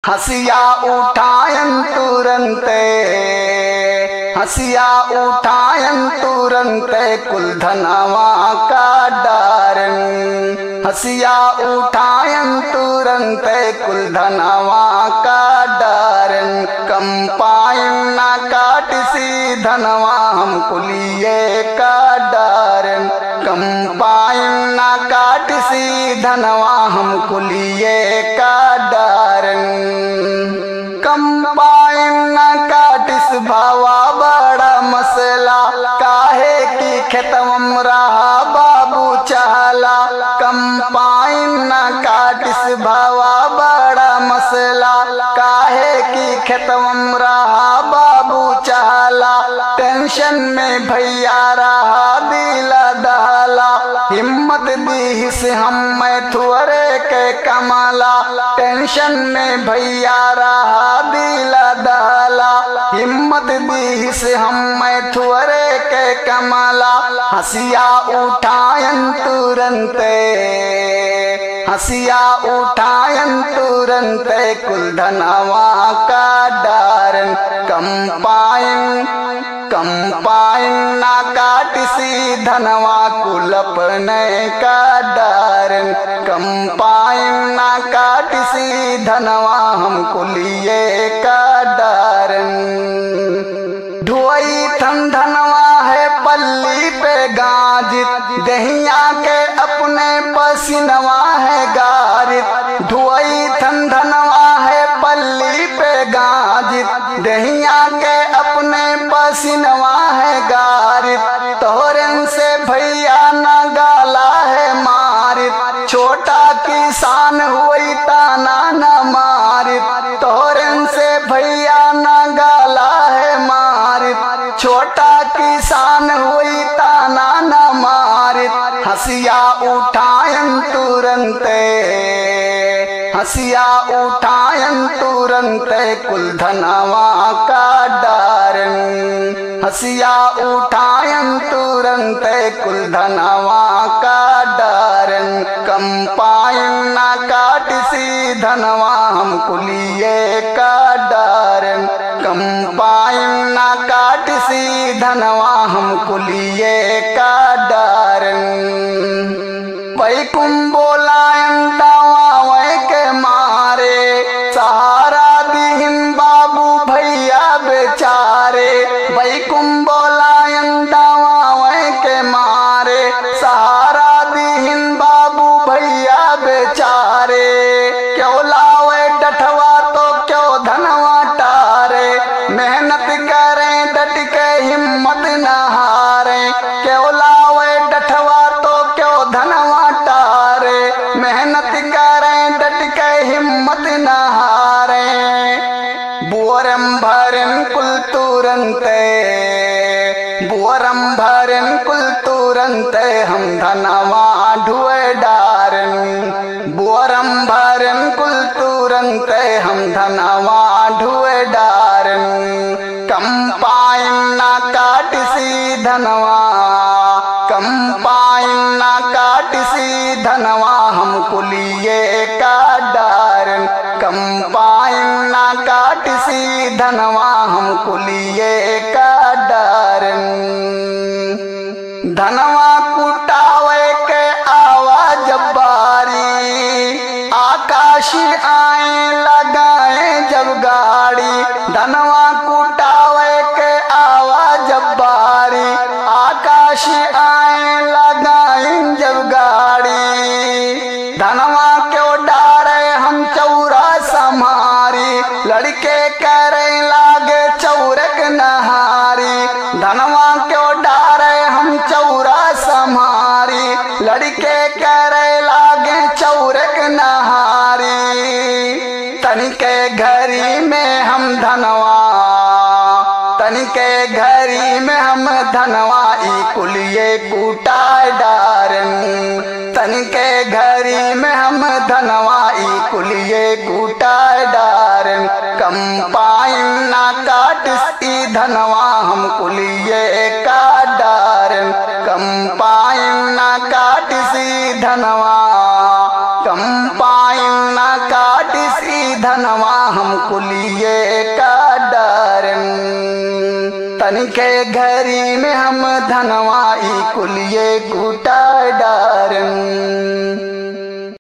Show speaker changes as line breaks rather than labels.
हसिया उठायन तुरंते, हसिया उठायन तुरंते कुल धनवा का डारन। हसिया उठायन तुरंते कुल धनवा का डारन। कम पायन ना काट सी धनवा हम कुलिये का डारन। कम पायन ना काट सी धनवा हम कुलिये का डारन। कम पायन ना काटिस भावा बड़ा मसला, काहे की खेतवम रहा बाबू चाला। कम पायन ना काटिस भावा बड़ा मसला, काहे की खेतवम रहा बाबू चाला। टेंशन में भैया रहा दिला दहला, हिम्मत दी से हम मैं थुअरे के कमाला। टेंशन में भैया रहा दिला दहला, हिम्मत दी से हम मैं थुअरे के कमाला। हसिया उठायन तुरंते, हसिया उठायन तुरंते कुल धनवा का डारन। कम पायन, कम पायन ना काटिसी धनवा कुल अपने का डारन। कम पायन ना काटिसी धनवा हम कुलिये का डारन। धुआई थन धनवा है पल्ली पे गाजित, दहिया के अपने पसीनवा है गारित। धुआई थन धनवा है पल्ली पे गाजित, दहिया के अपने पसीनवा है गारित। तोहरन से भैया ना गाला है मारित, छोटा किसान हुई ताना न मारित। तोहरन से भैया ना गाला है मारित, छोटा किसान हुई ताना न मारित। हसिया उठायन तुरंते, हसिया उठायन तुरंते कुल धनवा का डारन। हसिया उठायन तुरंते कुल धनवा का डारन। कम पायन ना काटिसी धनवा हम कुलिये का डारन। कम पायन ना काटिसी धनवा हम कुलिये का डारन। पैकुम बोलायन दावा वै के मारे, सहारा दीहिन बाबू भैया बेचारे। बैकुम बोलायन दावा वै के मारे, सहारा दीहिन बाबू भैया बेचारे। क्यों लावे डठवा तो क्यों धनवा टारे, मेहनत करें डट के हिम्मत न हारे। क्यों लावे डठवा तो क्यों धनवा टारे, मेहनत करें डट के हिम्मत न हारे। बोरम भरन कुल तुरंते, बोरम भरन कुल तुरंते हम धनवा ढुए डारन। बोरम भरन कुल तुरंते हम धनवा ढुए डारन। कम पायन ना काटिसी धनवा, कम पायन ना काटिसी धनवा हम कुलिये का डारन। कम पायन ना काटिसी धनवा हम कुलिये का डारन। धनवा कुटावे के आवाज बारी, आकाश आए लगाए जब गाड़ी। धनवा कुटावे के आवाज बारी, आकाश आए लगाए जब गाड़ी। धनवा क्यों डारे हम चौरा समारी, लड़के करे लागे चौरक नहारी। धनवा क्यों डारे हम चौरा समारी, लड़के करे लागे चौरक नहारी। तनिके घरी में हम धनवा, तनिके घरी में हम धनवा ई कुलिये कूटाय डारन। तनिके घरी में हम धनवा ई कुलिये कूटाय डारन। कम पायन ना काटिसी धनवा हम कुलिये का डारन। कम पायन ना काटिसी धनवा, कम पायन ना काटिसी धनवा हम कुलिये का डरन, तनिके घरी में हम धनवाई कुलिये कुटा डरन।